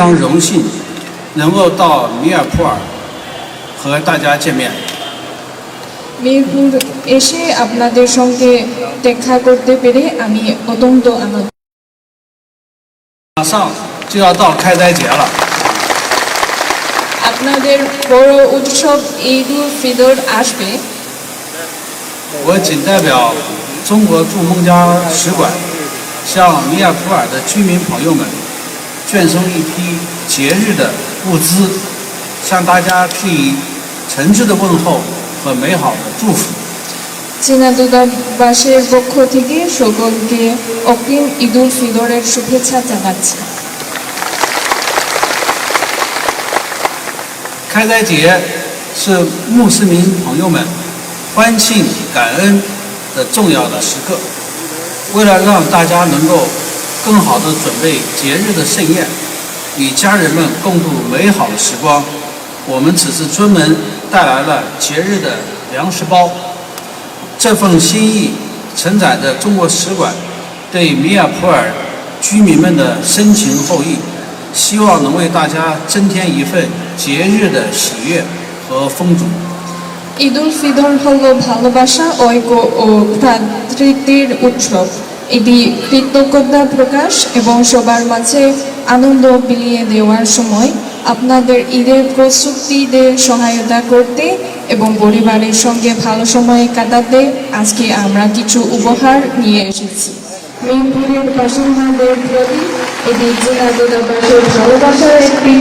常荣幸能够到米尔普尔和大家见面。 মিরপুর এসে আপনাদের সঙ্গে দেখা করতে পেরে আমি অত্যন্ত আনন্দিত।马上就要到开斋节了， আপনাদের বড় উৎসব ঈদ উল ফিতর আসবে। 我谨代表中国驻孟加使馆，向米尔普尔的居民朋友们捐送一批节日的物资，向大家致以诚挚的问候和美好的祝福。 চীনা দূতাবাসের পক্ষ থেকে সকলকে অগ্রিম ঈদ উল ফিতরের শুভেচ্ছা জানাচ্ছি।开斋节是穆斯林朋友们欢庆感恩的重要的时刻。为了让大家能够更好地准备节日的盛宴，与家人们共度美好的时光，我们此次专门带来了节日的粮食包。这份心意承载着中国使馆对米尔普尔居民们的深情厚谊，希望能为大家增添一份节日的喜悦和丰足。 ঈদ উল ফিতর হলো ভালোবাসা, ঐক্য ও ভ্রাতৃত্বের উৎসব। এটি কৃতজ্ঞতা প্রকাশ এবং সবার মাঝে আনন্দ বিলিয়ে দেওয়ার সময়। আপনাদের ঈদের প্রস্তুতিতে সহায়তা করতে এবং পরিবারের সঙ্গে ভালো সময় কাটাতে আজকে আমরা কিছু উপহার নিয়ে এসেছি। মিরপুরের বাসিন্দাদের প্রতি এটি চীনা দূতাবাসের ভালোবাসার একটি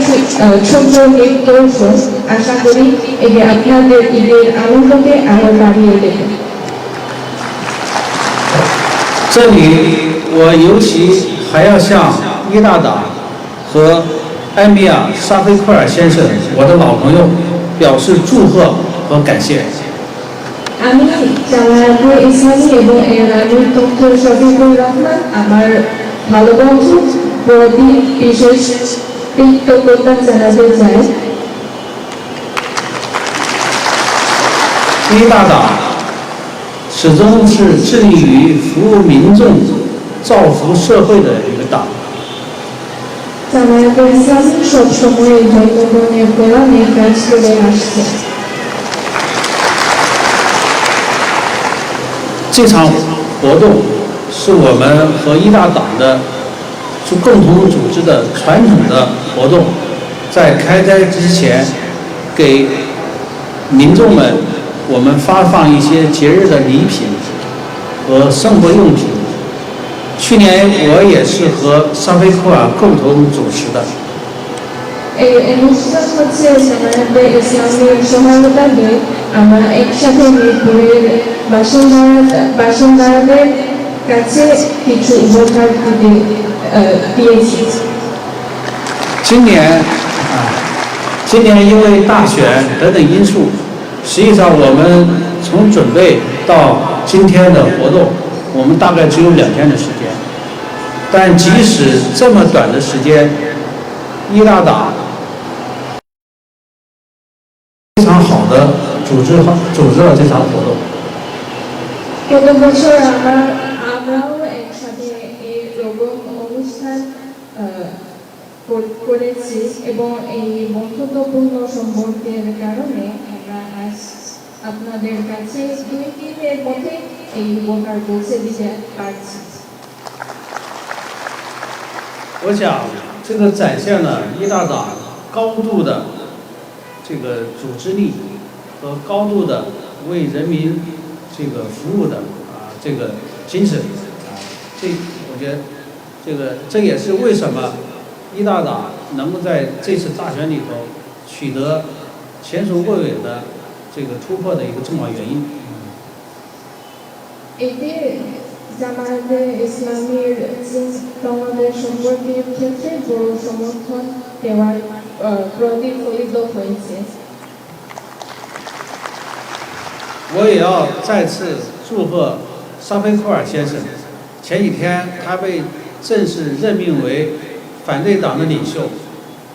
ছোট্ট নিদর্শন। আশা করি এটি আপনাদের ঈদের আনন্দকে আরো বাড়িয়ে দেবে।这里我尤其还要向伊大党和埃米尔·沙菲库尔先生，我的老朋友，表示祝贺和感谢。 আমি জামায়াতে ইসলামী এবং এর আমির ডক্টর শফিকুর রহমান আমার ভালো বন্ধু প্রতি বিশেষ কৃতজ্ঞতা জানাতে চাই।伊大党始终是致力于服务民众、造福社会的一个党。 জামায়াতে ইসলামী সবসময় জনগণের কল্যাণে কাজ করে আসছে। 这场活动是我们和伊大党的共同组织的传统的活动，在开斋之前，给民众们我们发放一些节日的礼品和生活用品。去年我也是和沙菲库尔共同主持的。 এই অনুষ্ঠান হচ্ছে জামায়াতে ইসলামীর সহায়তায় আমরা একসাথে মিরপুরের বাসিন্দাদের কাছে কিছু উপহার দিয়েছি।今年因为大选等等因素，实际上我们从准备到今天的活动，我们大概只有2天的时间。但即使这么短的时间，伊大党 非常好的组织了这场活动。 গত বছর আমরাও একসাথে এই রকম অনুষ্ঠান করেছি এবং এই বন্ধুত্বপূর্ণ সম্পর্কের কারণে আমরা আজ আপনাদের কাছে 2 দিনের মধ্যে এই উপহার পৌঁছে দিতে পারছি। 我想这个展现了伊大党高度的这个组织力和高度的为人民这个服务的这个精神我觉得这也是为什么伊大党能够在这次大选里头取得前所未有的这个突破的一个重要原因。 জামায়াতে ইসলামীর বাংলাদেশ সম্পর্কের ক্ষেত্রে বড় সমর্থন দেওয়ার প্রতিফলিত হয়েছে। 我也要再次祝贺沙菲库尔先生，前几天他被正式任命为反对党的领袖。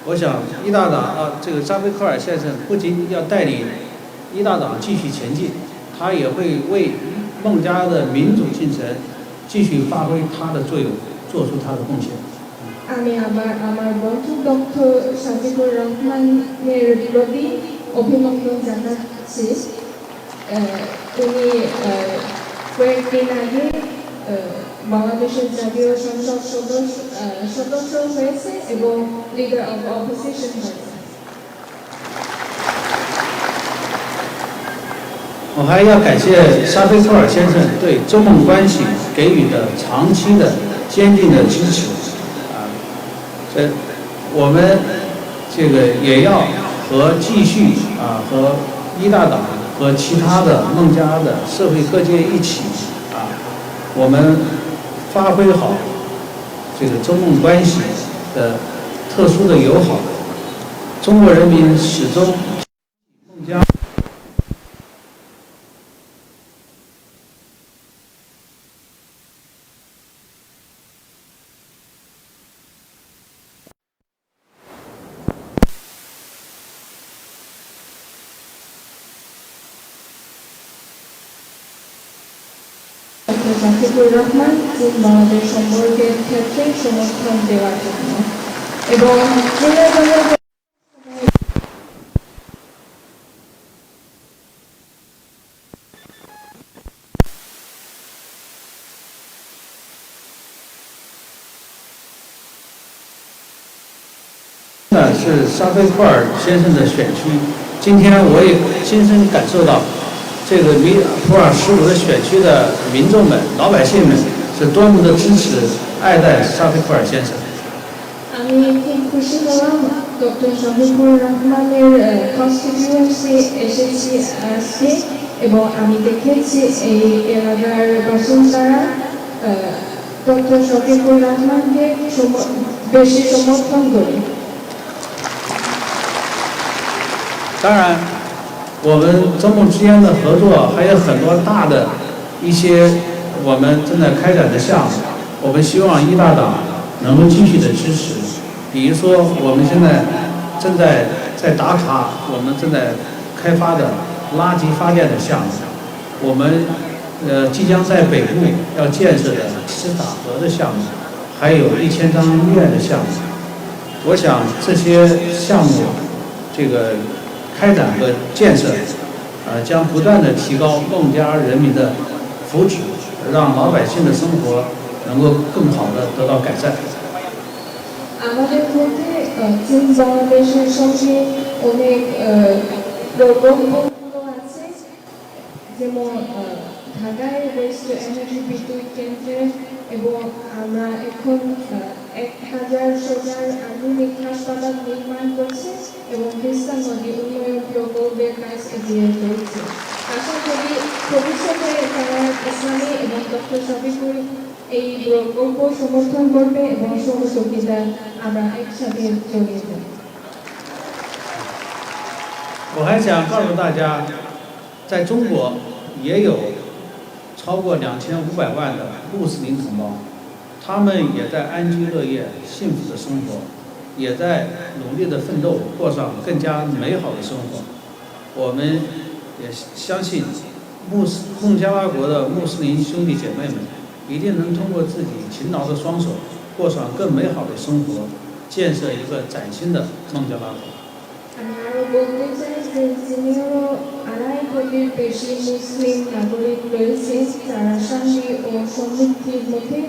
我想伊大党这个沙菲库尔先生不仅要带领伊大党继续前进，他也会为孟加的民主进程继续发挥他的作用，做出他的贡献。আমি আবার আমার বন্ধু ডক্টর সাজিবুর রহমানের প্রতি অভিনন্দন জানাচ্ছি। উনি কয়েকদিন আগে বাংলাদেশের জাতীয় সংসদ সদস্য হয়েছে এবং লিডার অব অপোজিশন হয়েছে。我还要感谢沙菲托尔先生对中孟关系给予的长期的坚定的支持。我们这个也要继续和一大党和其他的孟加的社会各界一起我们发挥好这个中孟关系的特殊的友好。中国人民始终孟加。জাকিবুর রহমান চীন বাংলাদেশ সম্পর্কের ক্ষেত্রে সমর্থন দেওয়ার জন্য এবং是沙菲库尔先生的选区，今天我也亲身感受到。这个普洱15的选区的民众们、老百姓们是多么的支持、爱戴沙菲库尔先生。আমি খুব খুশি হলাম ডক্টর শফিকুর রহমানের কনস্টিটিউয়েন্সি এসেছি আজকে এবং আমি দেখেছি এই এলাকার বাসিন্দারা ডক্টর শফিকুর রহমানকে বেশি সমর্থন করে।当然。我们中孟之间的合作还有很多大的一些我们正在开展的项目，我们希望一大党能够继续的支持。比如说，我们现在正在达卡，我们正在开发的垃圾发电的项目，我们即将在北部要建设的斯塔河的项目，还有1000张医院的项目。我想这些项目，这个。开展和建设，将不断的提高孟加人民的福祉，让老百姓的生活能够更好的得到改善。আমাদের মধ্যে চীন বাংলাদেশের সঙ্গে অনেক প্রকল্পগুলো আছে, যেমন ঢাকায় ওয়েস্ট এনার্জি বিদ্যুৎ কেন্দ্রে এবং আমরা এখন 1000 শয্যার আধুনিক হাসপাতাল নির্মাণ করছি এবং তিস্তা নদী উন্নয়ন প্রকল্পের কাজ এগিয়ে চলছে। আশা করি ভবিষ্যতে তারা ইসলামী এবং ডক্টর শফিকুর এই প্রকল্প সমর্থন করবে এবং সহযোগিতা আমরা একসাথে চলিয়ে যাব।我还想告诉大家，在中国也有超过2500万的穆斯林同胞，他们也在安居乐业、幸福的生活，也在努力的奋斗，过上更加美好的生活。我们也相信孟加拉国的穆斯林兄弟姐妹们一定能通过自己勤劳的双手，过上更美好的生活，建设一个崭新的孟加拉国。আমি আরো বলতে চাই যে যিনিও 2.5 কোটির বেশি মুসলিম নাগরিক রয়েছে, যারা শান্তি ও সমৃদ্ধির মধ্যে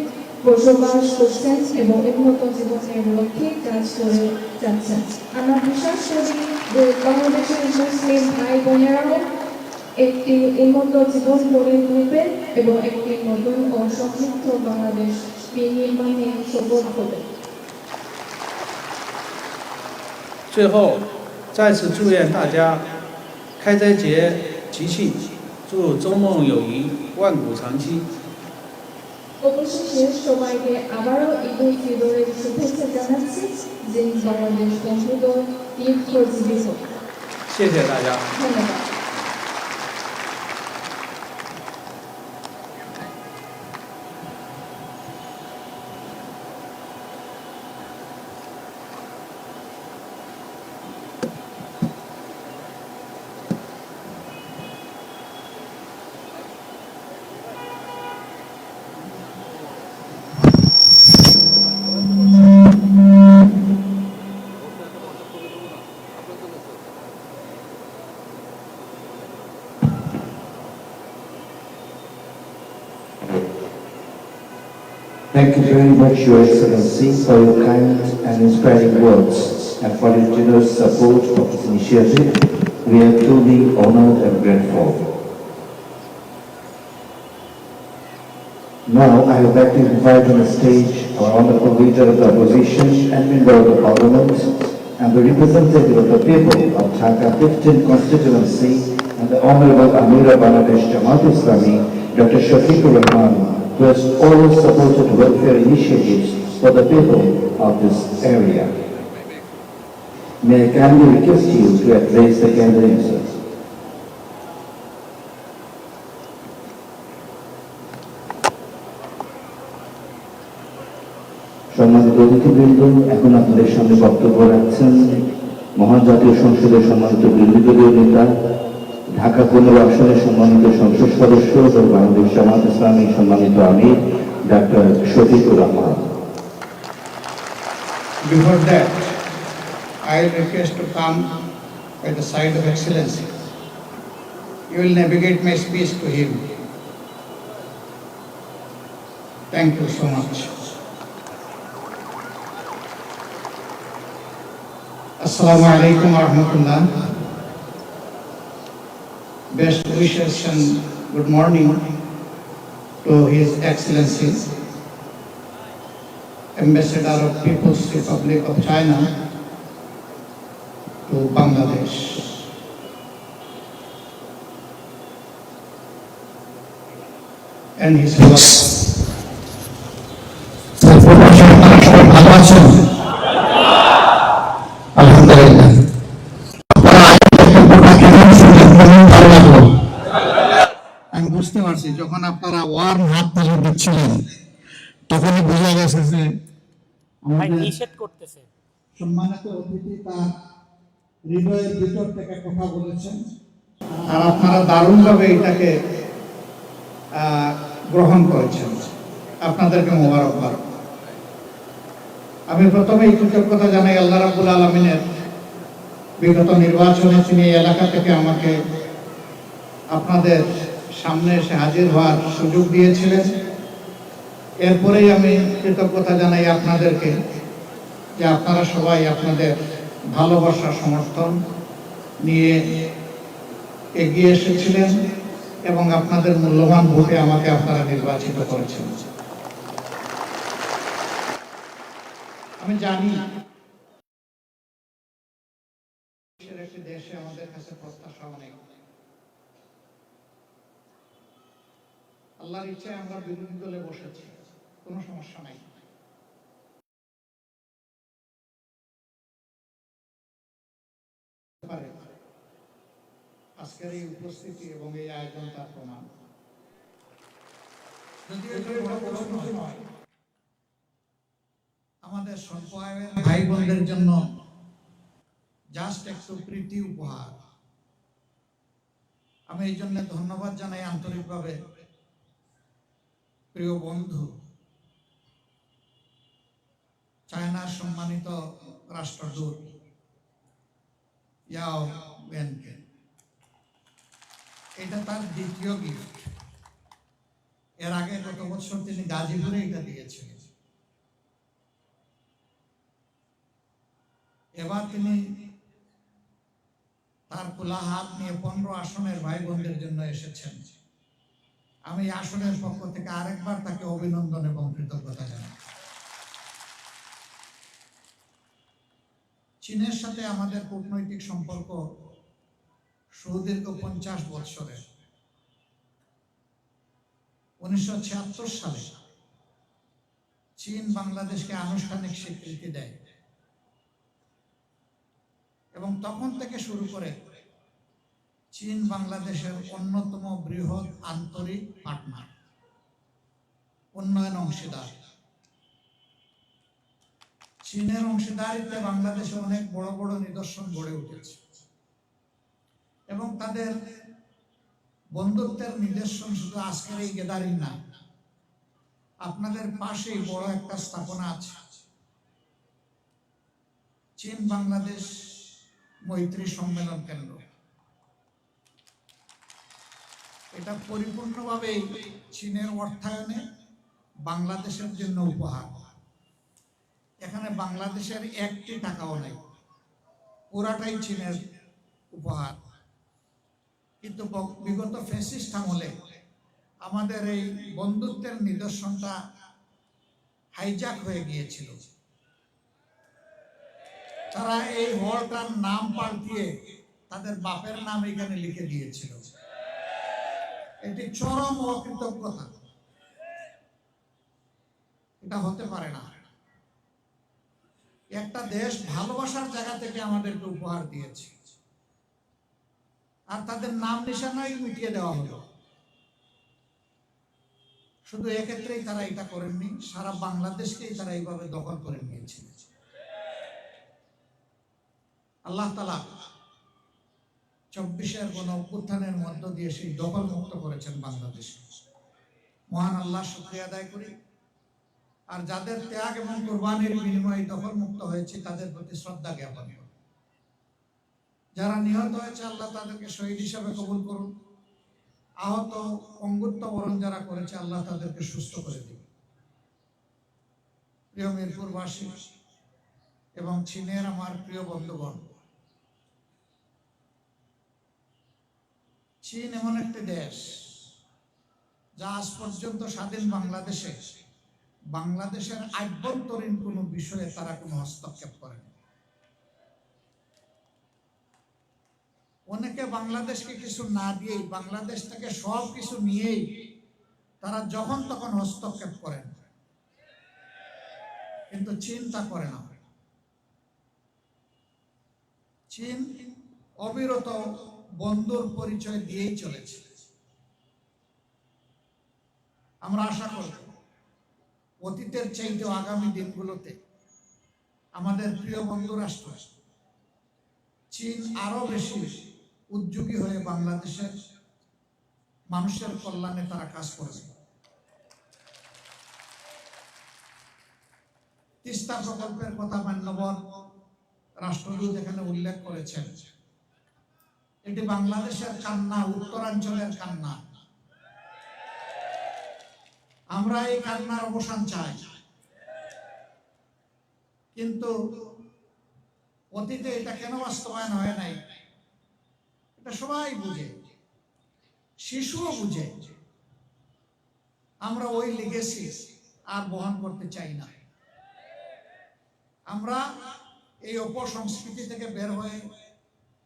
বসবাস করছেন এবং উন্নত জীবনের লক্ষ্যে কাজ করে যাচ্ছেন। আমরা বিশ্বাস করি যে বাংলাদেশের মুসলিম ভাই বোনেরাও একটি উন্নত জীবন গড়ে তুলবে এবং একটি নতুন ও সমৃদ্ধ বাংলাদেশ বিনির্মাণে সফল হবে। 最后，再次祝愿大家开斋节吉庆，祝中孟友谊万古长期。অবশেষে সবাইকে আবারও ঈদ উল ফিতরের শুভেচ্ছা জানাচ্ছি, যিনি বাংলাদেশ বন্ধুদের দীর্ঘজীবী হোক। 谢谢大家。ধন্যবাদ। Thank you very much, Your Excellency, for your kind and inspiring words and for your generous support of this initiative. We are truly honored and grateful. Now, I would like to invite on the stage our Honorable Leader of the Opposition and Member of the Parliament and the representative of the people of Dhaka 15 constituency and the Honorable Amira Bangladesh Jamaat-e-Islami, Dr. Shafiqur Rahman, who has always supported welfare initiatives for the people of this area. May I kindly request you to address the candidates. সম্মানিত অতিথিবৃন্দ, এখন আপনাদের সামনে বক্তব্য রাখছেন মহান জাতীয় সংসদের সম্মানিত বিরোধী দলীয় নেতা, ঢাকা 15 আসনের সম্মানিত সংসদ সদস্য ও বাংলাদেশ জামাত ইসলামী সম্মানিত আমির doctor Shafiqur Rahman. Before that, I request to come by the side of Excellency. You will navigate my speech to him. Thank you so much. Assalamu alaikum wa rahmatullah. Best wishes and good morning to His Excellency, Ambassador of People's Republic of China to Bangladesh. And his wife. আমি বুঝতে পারছি যখন আপনারা worm হাত তালি দিচ্ছিলেন তখনই বোঝা গেছে যে আমাদের নিষেধ করতেছে। সম্মানিত অতিথি তার হৃদয়ের ভিতর থেকে কথা বলেছেন আর আপনারা দারুণভাবে এটাকে গ্রহণ করেছেন। আপনাদেরকে মোবারকবাদ। আমি প্রথমেই কৃতজ্ঞতা জানাই আল্লাহ রাব্বুল আলামিনের, বিগত নির্বাচনে তিনি এই এলাকা থেকে আমাকে আপনাদের সামনে এসে হাজির হওয়ার সুযোগ দিয়েছিলেন। এরপরেই আমি কৃতজ্ঞতা জানাই আপনাদেরকে যে আপনারা সবাই আপনাদের ভালোবাসা সমর্থন নিয়ে এগিয়ে এসেছিলেন এবং আপনাদের মূল্যবান ভোটে আমাকে আপনারা নির্বাচিত করেছেন। আমি জানি একটি দেশে আমাদের কাছে প্রত্যাশা অনেক। আল্লাহর ইচ্ছায় আমরা বিরোধী দলে বসেছি, কোনো সমস্যা নাই। আজকের এই উপস্থিতি এবং এই আয়োজন তার প্রমাণ। আমাদের স্বল্প আয়ের ভাই বোনদের জন্য জাস্ট একটু প্রীতি উপহার। আমি এই জন্য ধন্যবাদ জানাই আন্তরিকভাবে প্রিয় বন্ধু চায়নার সম্মানিত রাষ্ট্রদূত ইয়াও ওয়েনকে। এটা তার দ্বিতীয় গিফট। এর আগে গত বছর তিনি গাজীপুরে এটা দিয়েছিলেন। এবার তিনি তার খোলা হাত নিয়ে 15 আসনের ভাই বোনদের জন্য এসেছেন। আমি আসনের পক্ষ থেকে আরেকবার তাকে অভিনন্দন এবং কৃতজ্ঞতা জানাই। চীনের সাথে আমাদের কূটনৈতিক সম্পর্ক সুদীর্ঘ 50 বছরের। 1976 সালে চীন বাংলাদেশকে আনুষ্ঠানিক স্বীকৃতি দেয় এবং তখন থেকে শুরু করে চীন বাংলাদেশের অন্যতম বৃহৎ আন্তরিক পার্টনার, উন্নয়ন অংশীদার। চীনের অংশীদারিত্বে বাংলাদেশে অনেক বড় বড় নিদর্শন গড়ে উঠেছে এবং তাদের বন্ধুত্বের নিদর্শন শুধু আজকের এই গ্যাদারিং না, আপনাদের পাশেই বড় একটা স্থাপনা আছে, চীন বাংলাদেশ মৈত্রী সম্মেলন কেন্দ্র। এটা পরিপূর্ণভাবে চীনের অর্থায়নে বাংলাদেশের জন্য উপহার। এখানে বাংলাদেশের একটি টাকাও নাই, পুরাটাই চীনের উপহার। কিন্তু বিগত ফ্যাসিস্ট আমলে আমাদের এই বন্ধুত্বের নিদর্শনটা হাইজ্যাক হয়ে গিয়েছিল। তারা এই হলটার নাম পাল্টিয়ে তাদের বাপের নাম এখানে লিখে দিয়েছিল। এটি চরম অকৃতজ্ঞতা, এটা হতে পারে না। একটা দেশ ভালোবাসার জায়গা থেকে আমাদেরকে উপহার দিয়েছে, আর তাদের নাম নিশানাই মিটিয়ে দেওয়া হলো। শুধু এক্ষেত্রেই তারা এটা করেননি, সারা বাংলাদেশকেই তারা এইভাবে দখল করে নিয়েছিল। আল্লাহ তাআলা 24-এর গণ অভ্যুত্থানের মধ্য দিয়ে সেই দখল মুক্ত করেছেন বাংলাদেশ। মহান আল্লাহ শুকরিয়া আদায় করি। আর যাদের ত্যাগ এবং কুরবানির বিনিময়ে দখল মুক্ত হয়েছে তাদের প্রতি শ্রদ্ধা জ্ঞাপন করি। যারা নিহত হয়েছে আল্লাহ তাদেরকে শহীদ হিসাবে কবুল করুন। আহত অঙ্গুত্ব বরণ যারা করেছে আল্লাহ তাদেরকে সুস্থ করে দিন। প্রিয় মিরপুরবাসী এবং চীনের আমার প্রিয় বন্ধুগণ, চীন এমন একটি দেশ যা আজ পর্যন্ত স্বাধীন বাংলাদেশের আভ্যন্তরীণ কোনো বিষয়ে তারা কোনো হস্তক্ষেপ করেনি। অনেকে বাংলাদেশকে কিছু না দিয়েই, বাংলাদেশ থেকে সব কিছু নিয়েই তারা যখন তখন হস্তক্ষেপ করেন, কিন্তু চীন তা করে না। চীন অবিরত বন্ধুর পরিচয় দিয়েই চলেছে। আমরা আশা করি অতীতের চাইতে আগামী দিনগুলোতে আমাদের প্রিয় বন্ধু রাষ্ট্র চীন আরো বেশি উদ্যোগী হয়ে বাংলাদেশের মানুষের কল্যাণে তারা কাজ করবে। তিস্তা প্রকল্পের কথা মান্যবর রাষ্ট্রদূত এখানে উল্লেখ করেছেন। এটি বাংলাদেশের কান্না, উত্তরাঞ্চলের কান্না। আমরা এই কান্নার অবসান চাই, কিন্তু অতীতে এটা কেন বাস্তবায়ন হয় নাই এটা সবাই বুঝে, শিশুও বুঝে। আমরা ওই লিগেসি আর বহন করতে চাই না। আমরা এই অপসংস্কৃতি থেকে বের হয়ে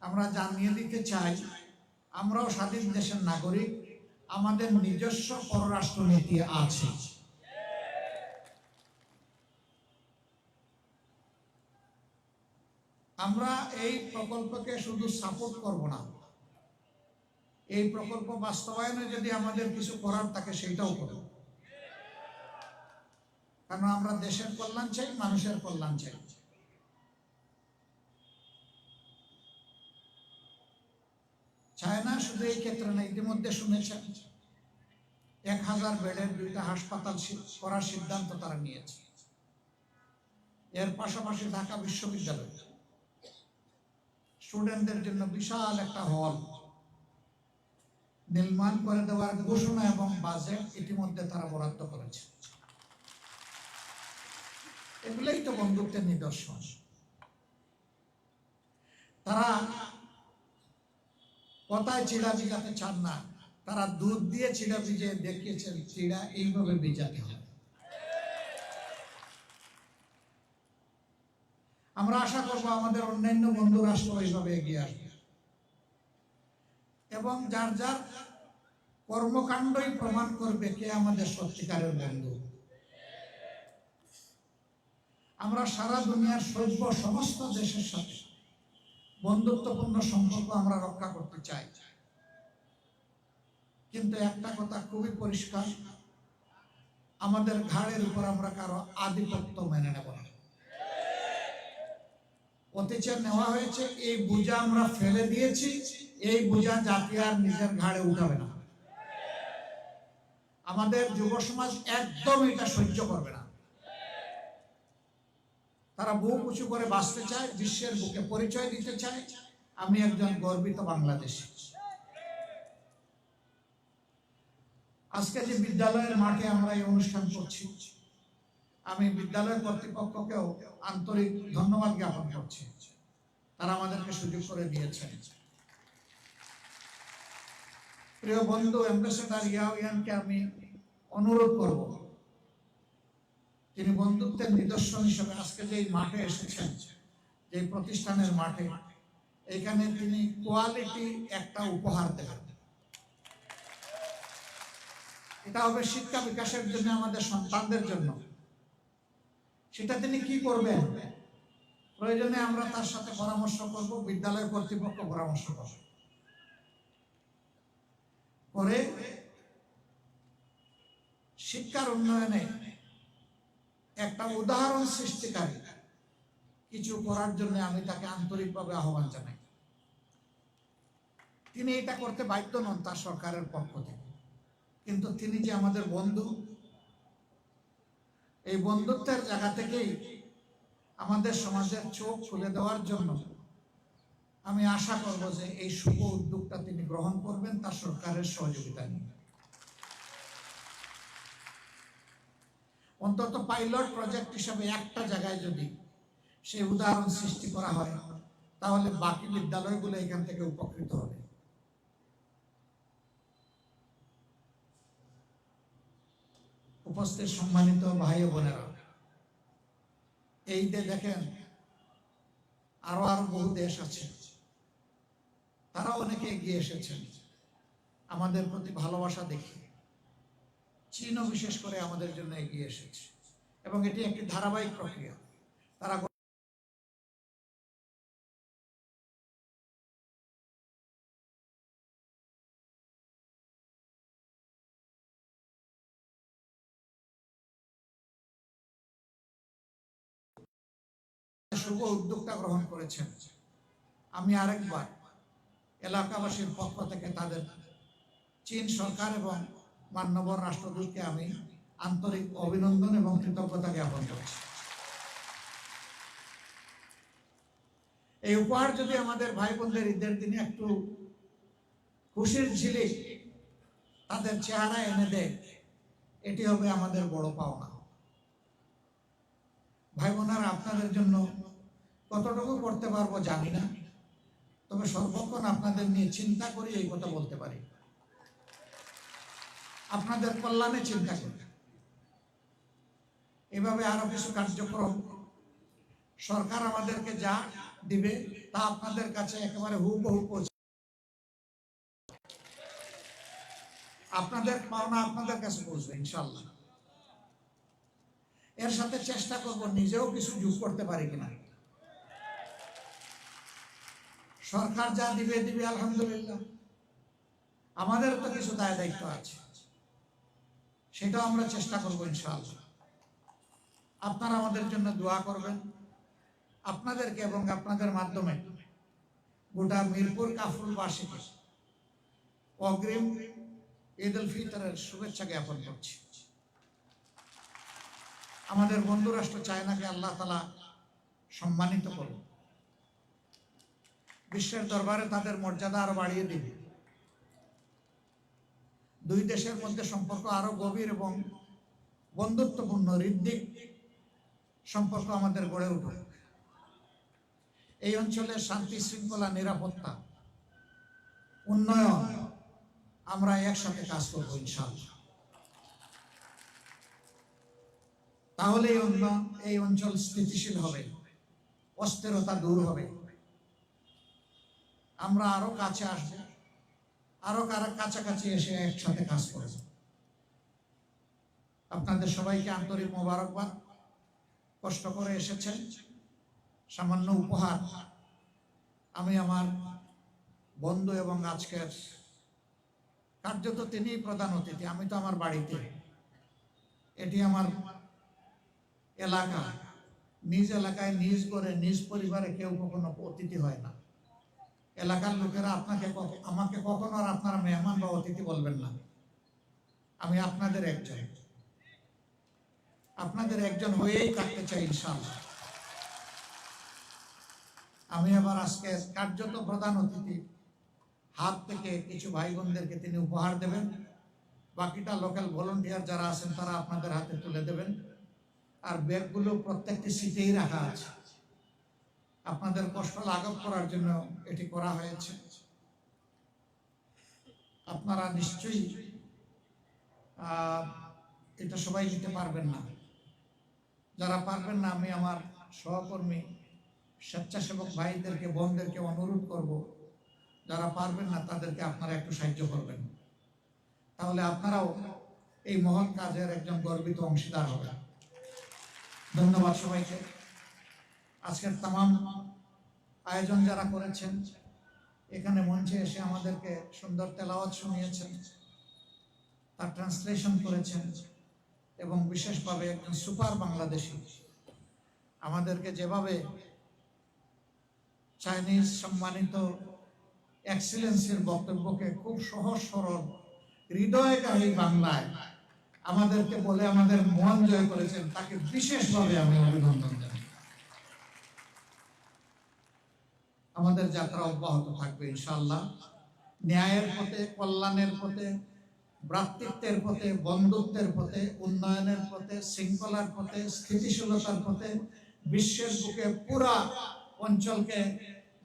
আমরা জানিয়ে দিতে চাই আমরাও স্বাধীন দেশের নাগরিক, আমাদের নিজস্ব পররাষ্ট্র নীতি আছে। আমরা এই প্রকল্পকে শুধু সাপোর্ট করব না, এই প্রকল্প বাস্তবায়নে যদি আমাদের কিছু করার থাকে সেটাও করব। কারণ আমরা দেশের কল্যাণ চাই, মানুষের কল্যাণ চাই। চায়না শুধু এই ক্ষেত্রে না, ইতিমধ্যে শুনেছেন 1000 বেডের 2টা হাসপাতাল করার সিদ্ধান্ত তারা নিয়েছে। এর পাশাপাশি ঢাকা বিশ্ববিদ্যালয় স্টুডেন্টদের জন্য বিশাল একটা হল নির্মাণ করে দেওয়ার ঘোষণা এবং বাজেট ইতিমধ্যে তারা বরাদ্দ করেছে। এগুলোই তো বন্ধুত্বের নিদর্শন। তারা কথায় চিড়া ভিজাতে চান না, তারা দুধ দিয়ে চিড়া ভিজে দেখিয়েছেন চিড়া এইভাবে ভিজাতে হয়। আমরা আশা করব আমাদের অন্যান্য বন্ধু রাষ্ট্র এইভাবে এগিয়ে আসবে এবং যার যার কর্মকাণ্ডই প্রমাণ করবে কে আমাদের সত্যিকারের বন্ধু। আমরা সারা দুনিয়ার সভ্য সমস্ত দেশের সাথে বন্ধুত্বপূর্ণ সম্পর্ক আমরা রক্ষা করতে চাই, কিন্তু একটা কথা খুবই পরিষ্কার, আমাদের ঘাড়ের উপর আমরা কারো আধিপত্য মেনে নেব না। অত্যাচার নেওয়া হয়েছে, এই বোঝা আমরা ফেলে দিয়েছি, এই বোঝা জাতি আর নিজের ঘাড়ে উঠাবে না। আমাদের যুব সমাজ একদম এটা সহ্য করবে না। তারা বুক উঁচু করে বাঁচতে চায়, বিশ্বের বুকে পরিচয় দিতে চায় আমি একজন গর্বিত বাংলাদেশী। আজকে যে বিদ্যালয়ের মাঠে আমরা এই অনুষ্ঠান করছি, আমি বিদ্যালয় কর্তৃপক্ষকেও আন্তরিক ধন্যবাদ জ্ঞাপন করছি। তারা আমাদেরকে সুযোগ করে দিয়েছেন। প্রিয় বন্ধু অ্যাম্বাসেডর ইয়াহিয়ানকে আমি অনুরোধ করব, তিনি বন্ধুত্বের নিদর্শন হিসেবে আজকে যে মাঠে এসেছেন, যে প্রতিষ্ঠানের মাঠে, এখানে তিনি কোয়ালিটি একটা উপহার দেবেন। এটা হবে শিক্ষা বিকাশের জন্য, আমাদের সন্তানদের জন্য। সেটা তিনি কি করবেন, প্রয়োজনে আমরা তার সাথে পরামর্শ করব, বিদ্যালয় কর্তৃপক্ষ পরামর্শ করবে, করে শিক্ষার উন্নয়নে একটা উদাহরণ সৃষ্টিকারী কিছু করার জন্য আমি তাকে আন্তরিকভাবে আহ্বান জানাই। তিনি এটা করতে বাধ্য নন তার সরকারের পক্ষ থেকে, কিন্তু তিনি যে আমাদের বন্ধু, এই বন্ধুত্বের জায়গা থেকেই আমাদের সমাজের চোখ খুলে দেওয়ার জন্য আমি আশা করব যে এই শুভ উদ্যোগটা তিনি গ্রহণ করবেন তার সরকারের সহযোগিতা নিয়ে। অন্তত পাইলট প্রজেক্ট হিসাবে একটা জায়গায় যদি সেই উদাহরণ সৃষ্টি করা হয়, তাহলে বাকি বিদ্যালয়গুলো এখান থেকে উপকৃত হবে। উপস্থিত সম্মানিত ভাই ও বোনেরা, এই যে দেখেন আরো বহু দেশ আছে, তারা অনেকে এগিয়ে এসেছেন আমাদের প্রতি ভালোবাসা দেখে। চীনও বিশেষ করে আমাদের জন্য এগিয়ে এসেছে, এবং এটি একটি ধারাবাহিক প্রক্রিয়া। তারা শুভ উদ্যোগটা গ্রহণ করেছেন। আমি আরেকবার এলাকাবাসীর পক্ষ থেকে তাদের চীন সরকার এবং মাননীয় রাষ্ট্রদূতকে আমি আন্তরিক অভিনন্দন এবং কৃতজ্ঞতা জ্ঞাপন করছি। এই উপহার যদি আমাদের ভাই বোনদের ঈদের দিনে একটু খুশির ঝিলিক তাদের চেহারা এনে দেয়, এটি হবে আমাদের বড় পাওনা। ভাই বোনেরা, আপনাদের জন্য কতটুকু করতে পারবো জানি না, তবে সর্বক্ষণ আপনাদের নিয়ে চিন্তা করি, এই কথা বলতে পারি। আপনাদের কল্যাণে চিন্তা করি। এভাবে আরো কিছু কার্যক্রম সরকার আমাদেরকে যা দিবে তা আপনাদের কাছে একেবারে হুবহু পৌঁছে, আপনাদের পাওনা আপনাদের কাছে পৌঁছবে ইনশাআল্লাহ। এর সাথে চেষ্টা করব নিজেও কিছু যোগ করতে পারি কিনা। সরকার যা দিবে দিবে আলহামদুলিল্লাহ, আমাদের তো কিছু দায় দায়িত্ব আছে, সেটাও আমরা চেষ্টা করব ইনশাআল্লাহ। আপনারা আমাদের জন্য দোয়া করবেন। আপনাদেরকে এবং আপনাদের মাধ্যমে গোটা মিরপুর কাফরুল বাসীকে অগ্রিম ঈদ উল ফিতরের শুভেচ্ছা জ্ঞাপন করছি। আমাদের বন্ধু রাষ্ট্র চায়নাকে আল্লাহ তাআলা সম্মানিত করুন, বিশ্বের দরবারে তাদের মর্যাদা আরো বাড়িয়ে দিবে। দুই দেশের মধ্যে সম্পর্ক আরো গভীর এবং বন্ধুত্বপূর্ণ হৃদ্যিক সম্পর্ক আমাদের গড়ে উঠুক। এই অঞ্চলের শান্তি শৃঙ্খলা, নিরাপত্তা, উন্নয়ন আমরা একসাথে কাজ করব ইনশাআল্লাহ। তাহলে এই অঞ্চল স্থিতিশীল হবে, অস্থিরতা দূর হবে, আমরা আরো কাছে আসবো, আরো কাছাকাছি এসে একসাথে কাজ করব। আপনাদের সবাইকে আন্তরিক মোবারকবাদ। কষ্ট করে এসেছেন, সামান্য উপহার আমি আমার বন্ধু এবং আজকের কার্যত তিনিই প্রধান অতিথি। আমি তো আমার বাড়িতে, এটি আমার এলাকা, নিজ এলাকায় নিজ করে নিজ পরিবারে কেউ কখনো অতিথি হয় না। এলাকার লোকেরা আমাকে কখনো আর আপনারা মেহমান বা অতিথি বলবেন না। আমি আপনাদের একজন হয়েই থাকতে চাই ইনশাআল্লাহ। আমি আবার আজকে কার্যত প্রধান অতিথি হাত থেকে কিছু ভাই বোনদেরকে তিনি উপহার দেবেন। বাকিটা লোকাল ভলান্টিয়ার যারা আছেন তারা আপনাদের হাতে তুলে দেবেন। আর ব্যাগগুলো প্রত্যেকটি সিটেই রাখা আছে, আপনাদের কষ্ট লাঘব করার জন্য এটি করা হয়েছে। আপনারা নিশ্চয়ই এটা সবাই নিতে পারবেন না। যারা পারবেন না, আমি আমার সহকর্মী স্বেচ্ছাসেবক ভাইদেরকে বোনদেরকে অনুরোধ করব, যারা পারবেন না তাদেরকে আপনারা একটু সাহায্য করবেন, তাহলে আপনারাও এই মহৎ কাজের একজন গর্বিত অংশীদার হবেন। ধন্যবাদ সবাইকে। আজকের তামাম আয়োজন যারা করেছেন, এখানে মঞ্চে এসে আমাদেরকে সুন্দর তেলাওয়াত শুনিয়েছেন, তার ট্রান্সলেশন করেছেন, এবং বিশেষভাবে একজন সুপার বাংলাদেশী আমাদেরকে যেভাবে চাইনিজ সম্মানিত এক্সিলেন্সের বক্তব্যকে খুব সহজ সরল হৃদয়গাহী বাংলায় আমাদেরকে বলে আমাদের মন জয় করেছেন, তাকে বিশেষভাবে আমি অভিনন্দন জানাই। আমাদের যাত্রা অব্যাহত থাকবে ইনশাআল্লাহ, ন্যায়ের পথে, কল্যাণের পথে, ভ্রাতৃত্বের পথে, বন্ধুত্বের পথে, উন্নয়নের পথে, শৃঙ্খলার পথে, স্থিতিশীলতার পথে, বিশ্বের বুকে পুরা অঞ্চলকে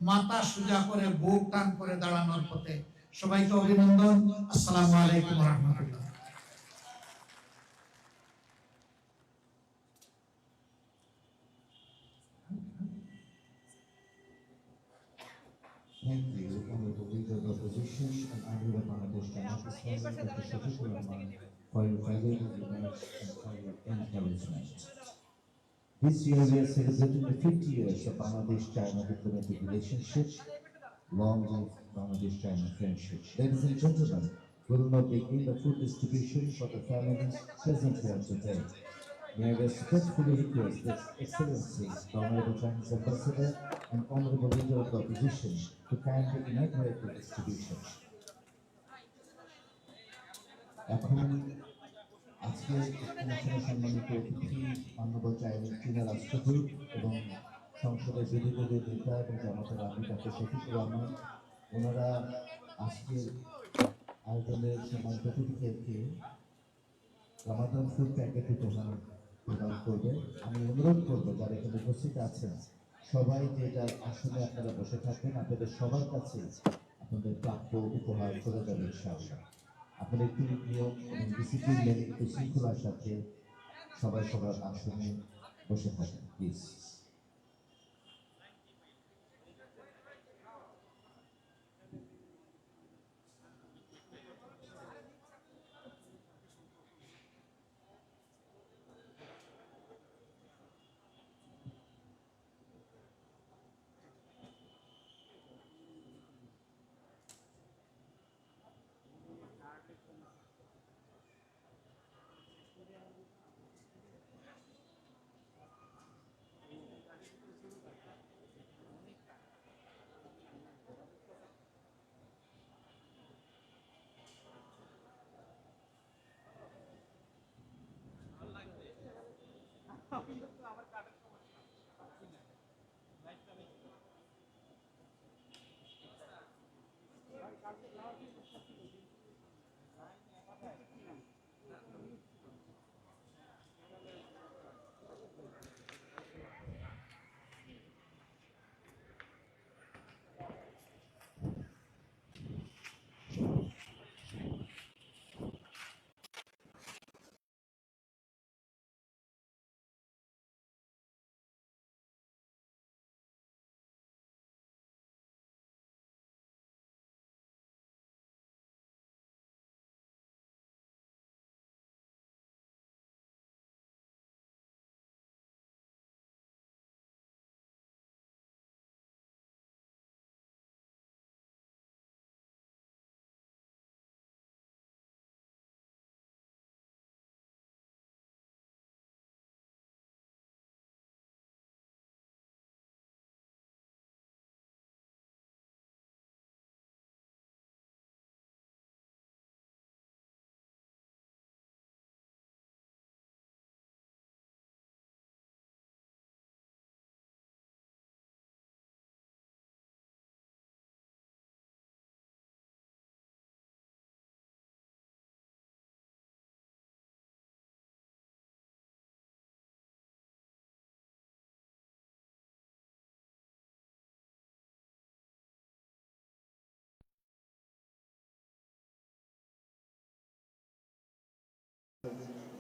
মাথা সোজা করে বুক টান করে দাঁড়ানোর পথে। সবাইকে অভিনন্দন। আসসালামু আলাইকুম ওয়া রাহমাতুল্লাহ। Thank you, Honorable Leader of the Opposition and Honorable Bangladesh Jamaat Islami Dr. Shafiqur Rahman, for your valuable remarks and for your encouragement. This year we are celebrating the 50 years of Bangladesh-China diplomatic relationship. Long live Bangladesh-China friendship. Ladies and gentlemen, we will now begin the food distribution for the families present here today. May I respectfully request His Excellency, the Honorable Chinese Ambassador and Honorable Leader of the Opposition to kindly inaugurate the distribution. এখন আজকে অনুষ্ঠানে সম্মানিত অতিথি মাননীয় চীনা রাষ্ট্রদূত এবং সংসদের বিরোধী দলীয় নেতা এবং জামাতের আমির ডক্টর শফিকুর রহমান, ওনারা আজকের আয়োজনের সম্মানিত অতিথিদেরকে রামাদান ফুড প্যাকেট উপহার প্রদান করবে। আমি অনুরোধ করবো যারা এখানে উপস্থিত আছেন সবাই যে যার আসনে আপনারা বসে থাকবেন, আপনাদের সবার কাছে আপনাদের প্রাপ্য উপহার চলে যাবে ইনশাআল্লাহ। আপনারা একটু নিয়ম এবং ডিসিপ্লিন মেনে একটু শৃঙ্খলার সাথে সবাই সবার আসনে বসে থাকেন প্লিজ।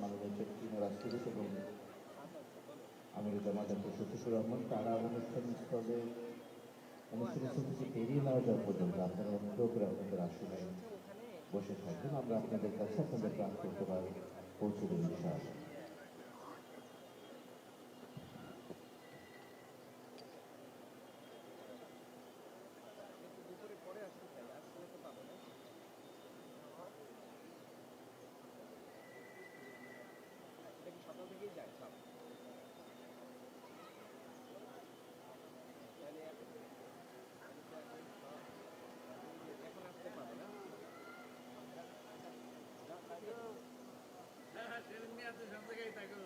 মাননীয় চট্টগ্রাম রাষ্ট্রদূত এবং আমির জামাত ডক্টর সতীশুর রহমান, তারা অনুষ্ঠানস্থলে অনুষ্ঠানস্থল থেকে বেরিয়ে না যাওয়া পর্যন্ত আপনারা অনুগ্রহ করে আপনাদের আসলে বসে থাকবেন। আমরা আপনাদের কাছে আপনাদের প্রাপ্ত উপহার পৌঁছে দেব ইনশাআল্লাহ। সকাল থেকেই যায় সব এখন আসতে পারে না। হ্যাঁ সেদিন নিয়ে আছে সব জায়গায় থাকো।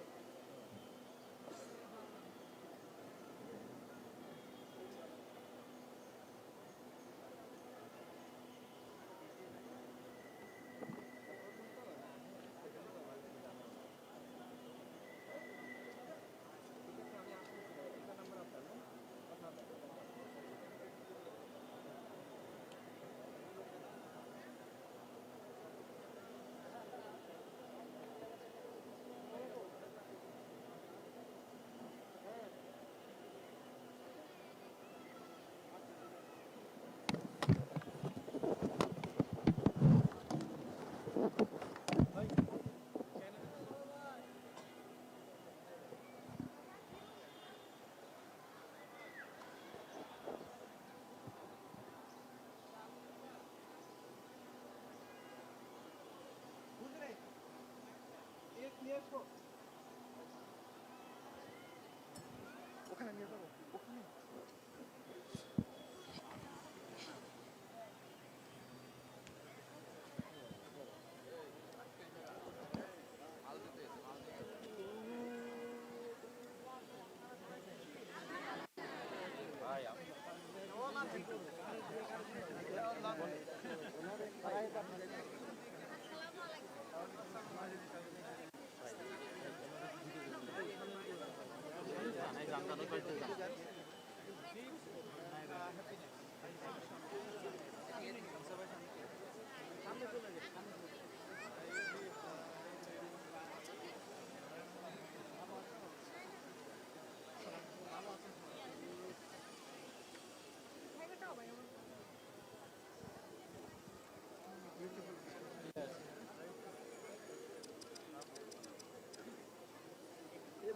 ওখানে নিয়ে যাবো ওখানে।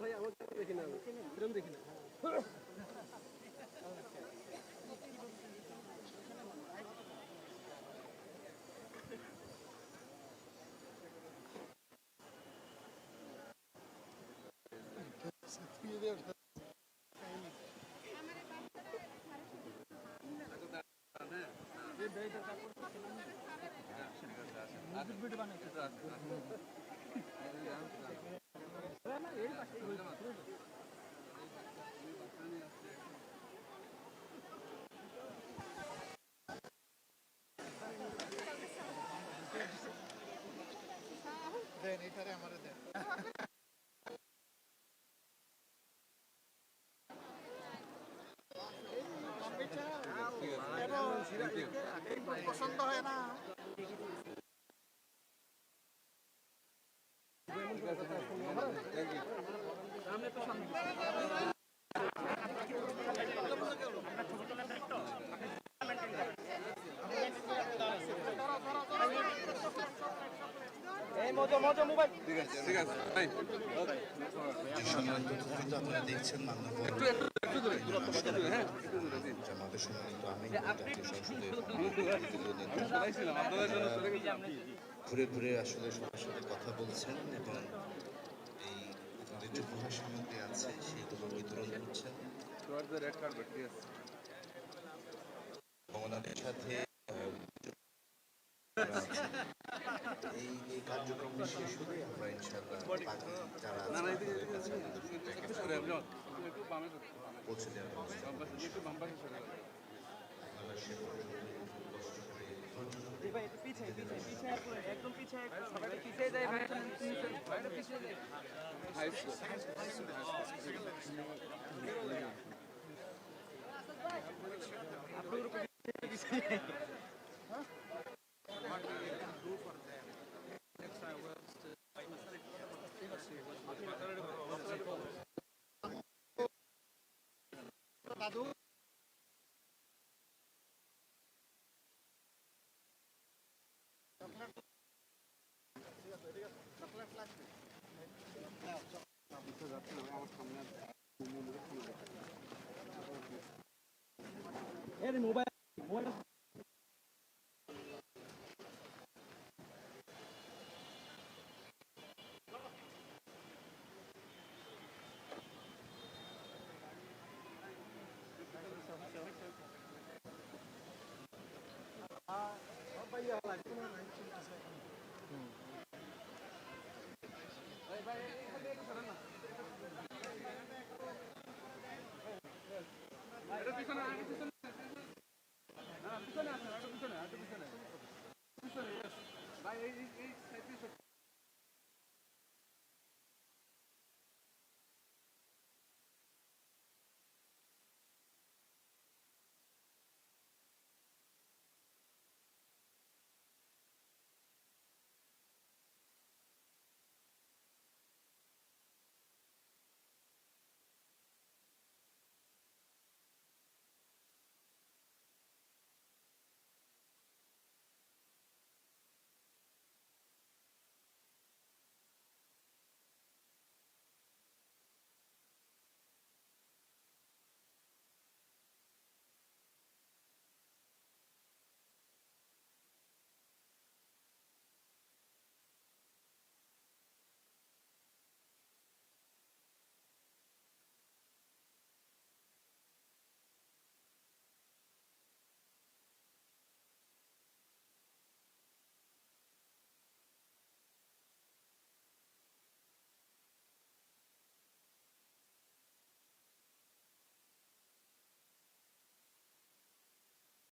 ভাই আমাকে দেখি না, ফিল্ম দেখি না। দেন এটারে আমারে দেন। পছন্দ হয় না। সামনে তো সামনে এই মজা মজা মোবাইল। ঠিক আছে ঠিক আছে ভাই। সম্মানিত অতিথি, আপনারা দেখছেন মান্নাপুর জামাতের সম্মানিত আমির জাতীয় সংসদের ঘুরে ঘুরে আসলে সবার সাথে কথা বলছেন এবং এই আমাদের যে উপহার সামগ্রী আছে সেইগুলো বিতরণ করছেন এবং ওনাদের সাথে এই কার্যক্রমটি শেষ হলে আমরা ইনশাআল্লাহ বাকি যারা পৌঁছে দেওয়ার ব্যবস্থা আপনারা সে পর্যন্ত কষ্ট করে একদম পিছিয়ে সবাই পিছিয়ে যায় ভাই, পিছিয়ে যায়। ভাই